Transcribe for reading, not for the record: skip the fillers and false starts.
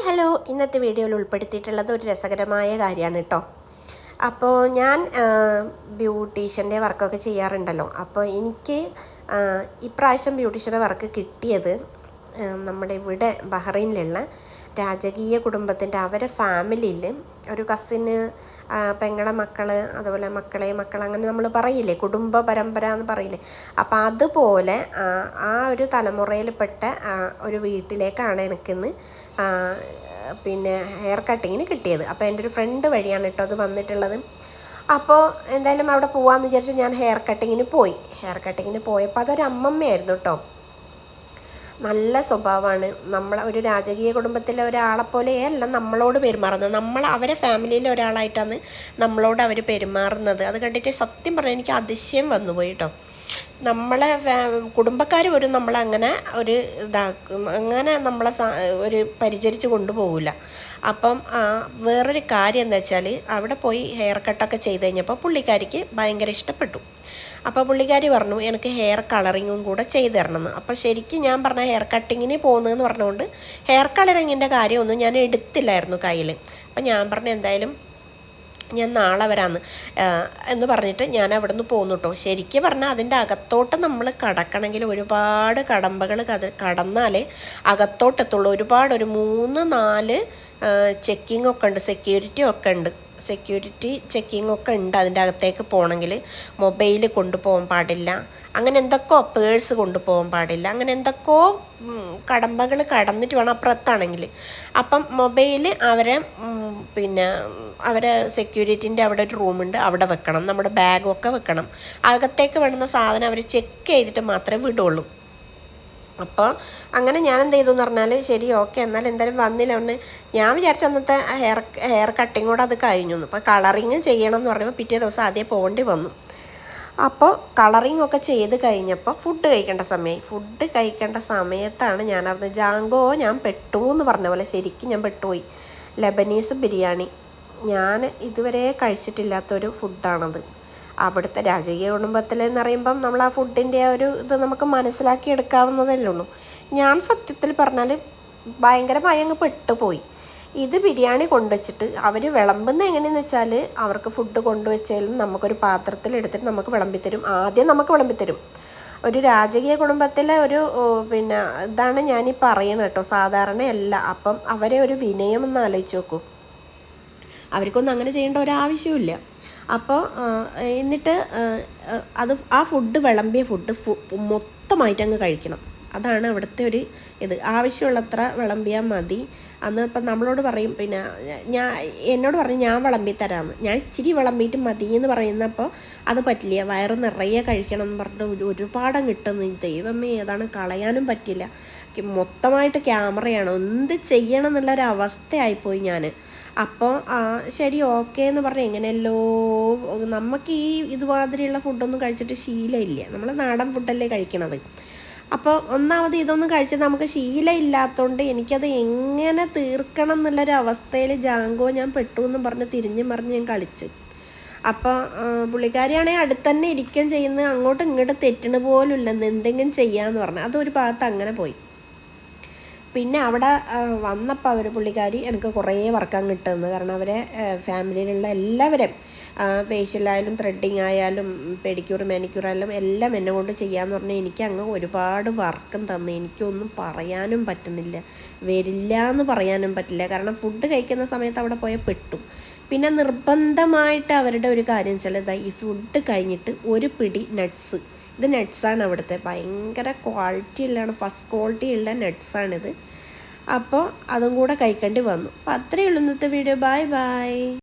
Hello, ഇന്നത്തെ വീഡിയോയിൽ ഉൾപ്പെടുത്തിയിട്ടുള്ളത് ഒരു രസകരമായ കാര്യമാണ് കേട്ടോ. അപ്പോൾ ഞാൻ ബ്യൂട്ടീഷ്യൻ്റെ വർക്കൊക്കെ ചെയ്യാറുണ്ടല്ലോ. അപ്പോൾ എനിക്ക് ഇപ്രാവശ്യം ബ്യൂട്ടീഷ്യൻ്റെ വർക്ക് കിട്ടിയത് നമ്മുടെ ഇവിടെ ബഹ്റൈനിലുള്ള രാജകീയ കുടുംബത്തിൻ്റെ അവരെ ഫാമിലിയിൽ ഒരു കസിന് പെങ്ങളുടെ മക്കൾ, അതുപോലെ മക്കൾ അങ്ങനെ നമ്മൾ പറയില്ലേ, കുടുംബ പരമ്പര എന്ന് പറയില്ലേ. അപ്പോൾ അതുപോലെ ആ ഒരു തലമുറയിൽപ്പെട്ട ഒരു വീട്ടിലേക്കാണ് എനിക്കിന്ന് പിന്നെ ഹെയർ കട്ടിങ്ങിന് കിട്ടിയത്. അപ്പോൾ എൻ്റെ ഒരു ഫ്രണ്ട് വഴിയാണ് കേട്ടോ അത് വന്നിട്ടുള്ളത്. അപ്പോൾ എന്തായാലും അവിടെ പോകാമെന്ന് വിചാരിച്ചു ഞാൻ ഹെയർ കട്ടിങ്ങിന് പോയപ്പോൾ അതൊരു അമ്മമ്മയായിരുന്നു കേട്ടോ. നല്ല സ്വഭാവമാണ്. ഒരു രാജകീയ കുടുംബത്തിലെ ഒരാളെപ്പോലെയല്ല നമ്മളോട് പെരുമാറുന്നത്. അവരെ ഫാമിലിയിലെ ഒരാളായിട്ടാണ് നമ്മളോട് അവർ പെരുമാറുന്നത്. അത് കണ്ടിട്ട് സത്യം പറഞ്ഞാൽ എനിക്ക് അതിശയം വന്നുപോയി കേട്ടോ. നമ്മളെ കുടുംബക്കാർ പോലും നമ്മളങ്ങനെ ഒരു അങ്ങനെ നമ്മളെ ഒരു പരിചരിച്ച് കൊണ്ടുപോകില്ല. അപ്പം വേറൊരു കാര്യം എന്താ വെച്ചാൽ അവിടെ പോയി ഹെയർ കട്ടൊക്കെ ചെയ്ത് കഴിഞ്ഞപ്പോൾ പുള്ളിക്കാരിക്ക് ഭയങ്കര ഇഷ്ടപ്പെട്ടു. അപ്പോൾ പുള്ളിക്കാരി പറഞ്ഞു എനിക്ക് ഹെയർ കളറിങ്ങും കൂടെ ചെയ്ത് തരണമെന്ന്. അപ്പോൾ ശരിക്കും ഞാൻ പറഞ്ഞ ഹെയർ കട്ടിങ്ങിന് പോകുന്നതെന്ന് പറഞ്ഞുകൊണ്ട് ഹെയർ കളറിങ്ങിൻ്റെ കാര്യമൊന്നും ഞാൻ എടുത്തില്ലായിരുന്നു കയ്യിൽ. അപ്പം ഞാൻ പറഞ്ഞു എന്തായാലും ഞാൻ നാളെ വരാമെന്ന് എന്ന് പറഞ്ഞിട്ട് ഞാൻ അവിടെ നിന്ന് പോന്നു കേട്ടോ. ശരിക്കും പറഞ്ഞാൽ അതിൻ്റെ അകത്തോട്ട് നമ്മൾ കടക്കണമെങ്കിൽ ഒരുപാട് കടമ്പകൾ കടന്നാലേ അകത്തോട്ടെത്തുള്ളൂ. ഒരു 3-4 ചെക്കിംഗ് ഒക്കെ ഉണ്ട്, സെക്യൂരിറ്റി ചെക്കിംഗ് ഒക്കെ ഉണ്ട്. അതിൻ്റെ അകത്തേക്ക് പോകണമെങ്കിൽ മൊബൈൽ കൊണ്ടുപോകാൻ പാടില്ല, അങ്ങനെ എന്തൊക്കെയോ പേഴ്സ് കൊണ്ടുപോകാൻ പാടില്ല, അങ്ങനെ എന്തൊക്കെയോ കടമ്പകൾ കടന്നിട്ട് വേണം അപ്പുറത്താണെങ്കിൽ. അപ്പം മൊബൈൽ അവരെ സെക്യൂരിറ്റിൻ്റെ അവിടെ ഒരു റൂമുണ്ട്, അവിടെ വെക്കണം. നമ്മുടെ ബാഗൊക്കെ വെക്കണം. അകത്തേക്ക് വേണ്ടുന്ന സാധനം അവർ ചെക്ക് ചെയ്തിട്ട് മാത്രമേ വിടുള്ളൂ. അപ്പോൾ അങ്ങനെ ഞാൻ എന്ത് ചെയ്തു എന്ന് പറഞ്ഞാൽ ശരി ഓക്കെ എന്നാൽ എന്തായാലും വന്നില്ല. ഞാൻ വിചാരിച്ച അന്നത്തെ ഹെയർ കട്ടിങ് കൂടെ അത് കഴിഞ്ഞു. അപ്പോൾ കളറിങ് ചെയ്യണം എന്ന് പറയുമ്പോൾ പിറ്റേ ദിവസം ആദ്യം പോകേണ്ടി വന്നു. അപ്പോൾ കളറിങ് ഒക്കെ ചെയ്ത് കഴിഞ്ഞപ്പോൾ ഫുഡ് കഴിക്കേണ്ട സമയത്താണ് ഞാൻ അറിഞ്ഞത് ജാങ്കോ ഞാൻ പെട്ടു എന്ന് പറഞ്ഞ പോലെ ശരിക്കും ഞാൻ പെട്ടുപോയി. ലെബനീസ് ബിരിയാണി ഞാൻ ഇതുവരെ കഴിച്ചിട്ടില്ലാത്തൊരു ഫുഡാണത്. അവിടുത്തെ രാജകീയ കുടുംബത്തിലെന്ന് പറയുമ്പം നമ്മൾ ആ ഫുഡിൻ്റെ ഒരു ഇത് നമുക്ക് മനസ്സിലാക്കി എടുക്കാവുന്നതല്ലേ ഉള്ളൂ. ഞാൻ സത്യത്തിൽ പറഞ്ഞാൽ ഭയങ്കരമായി അങ്ങ് പെട്ടുപോയി. ഇത് ബിരിയാണി കൊണ്ടുവച്ചിട്ട് അവർ വിളമ്പുന്ന എങ്ങനെയെന്ന് വെച്ചാൽ അവർക്ക് ഫുഡ് കൊണ്ടുവച്ചാലും നമുക്കൊരു പാത്രത്തിൽ എടുത്തിട്ട് നമുക്ക് ആദ്യം നമുക്ക് വിളമ്പിത്തരും. ഒരു രാജകീയ കുടുംബത്തിലെ ഒരു ഇതാണ് ഞാനീ പറയണത് കേട്ടോ, സാധാരണയല്ല. അപ്പം അവരെ ഒരു വിനയം ഒന്ന് ആലോചിച്ച് നോക്കൂ. അവർക്കൊന്നും അങ്ങനെ ചെയ്യേണ്ട ഒരാവശ്യമില്ല. അപ്പോൾ എന്നിട്ട് ആ ഫുഡ് വിളമ്പിയ ഫുഡ് മൊത്തമായിട്ട് അങ്ങ് കഴിക്കണം. അതാണ് അവിടുത്തെ ഒരു ഇത്. ആവശ്യമുള്ളത്ര വിളമ്പിയാൽ മതി. അന്ന് ഇപ്പം നമ്മളോട് പറയും എന്നോട് പറയും ഞാൻ വിളമ്പി തരാമെന്ന്. ഞാൻ ഇച്ചിരി വിളമ്പിയിട്ട് മതി എന്ന് പറയുന്നപ്പോൾ അത് പറ്റില്ല, വയറ് നിറയെ കഴിക്കണം എന്ന് പറഞ്ഞിട്ട് ഒരുപാടം കിട്ടുന്നു. ദൈവമേ, അതാണ് കളയാനും പറ്റില്ല. മൊത്തമായിട്ട് ക്യാമറയാണ്, എന്ത് ചെയ്യണം എന്നുള്ളൊരവസ്ഥയായിപ്പോയി ഞാൻ. അപ്പോൾ ശരി ഓക്കെ എന്ന് പറഞ്ഞാൽ എങ്ങനെയല്ലോ നമുക്ക് ഇതുമാതിരിയുള്ള ഫുഡൊന്നും കഴിച്ചിട്ട് ശീലമില്ല. നമ്മൾ നാടൻ ഫുഡല്ലേ കഴിക്കണത്. അപ്പോൾ ഒന്നാമത് ഇതൊന്നും കഴിച്ചിട്ട് നമുക്ക് ശീലം ഇല്ലാത്തതുകൊണ്ട് എനിക്കത് എങ്ങനെ തീർക്കണം എന്നുള്ളൊരവസ്ഥയിൽ ജാങ്കോ ഞാൻ പെട്ടു എന്ന് പറഞ്ഞ് തിരിഞ്ഞ് മറിഞ്ഞ് ഞാൻ കളിച്ച്. അപ്പോൾ പുള്ളിക്കാരിയാണെങ്കിൽ അടുത്ത് തന്നെ ഇരിക്കുകയും ചെയ്യുന്നത്, അങ്ങോട്ടും ഇങ്ങോട്ടും തെറ്റണ പോലും ഇല്ലെന്ന് എന്തെങ്കിലും ചെയ്യാമെന്ന് പറഞ്ഞു. അതൊരു ഭാഗത്ത് അങ്ങനെ പോയി. പിന്നെ അവിടെ വന്നപ്പോൾ പുള്ളിക്കാരി എനിക്ക് കുറേ വർക്കാൻ കിട്ടുന്നത്. കാരണം അവരെ ഫാമിലിയിലുള്ള എല്ലാവരും ഫേഷ്യലായാലും ത്രെഡിങ് ആയാലും പെഡിക്യൂർ മാനിക്യൂർ ആയാലും എല്ലാം എന്നെ കൊണ്ട് ചെയ്യാമെന്ന് പറഞ്ഞാൽ എനിക്ക് അങ്ങ് ഒരുപാട് വർക്കും തന്നു. എനിക്കൊന്നും പറയാനും പറ്റുന്നില്ല, വരില്ല എന്ന് പറയാനും പറ്റില്ല. കാരണം ഫുഡ് കഴിക്കുന്ന സമയത്ത് അവിടെ പോയാൽ പെട്ടു. പിന്നെ നിർബന്ധമായിട്ട് അവരുടെ ഒരു കാര്യം വെച്ചാൽ ഈ ഫുഡ് കഴിഞ്ഞിട്ട് ഒരു പിടി നട്ട്സ്. ഇത് നട്ട്സാണ് അവിടുത്തെ, ഭയങ്കര ക്വാളിറ്റി ഉള്ളതാണ്, ഫസ്റ്റ് ക്വാളിറ്റി ഉള്ള നട്ട്സാണിത്. അപ്പോൾ അതും കൂടെ കഴിക്കേണ്ടി വന്നു. അപ്പോൾ അത്രയേ ഉള്ളൂ ഇന്നത്തെ വീഡിയോ. ബൈ.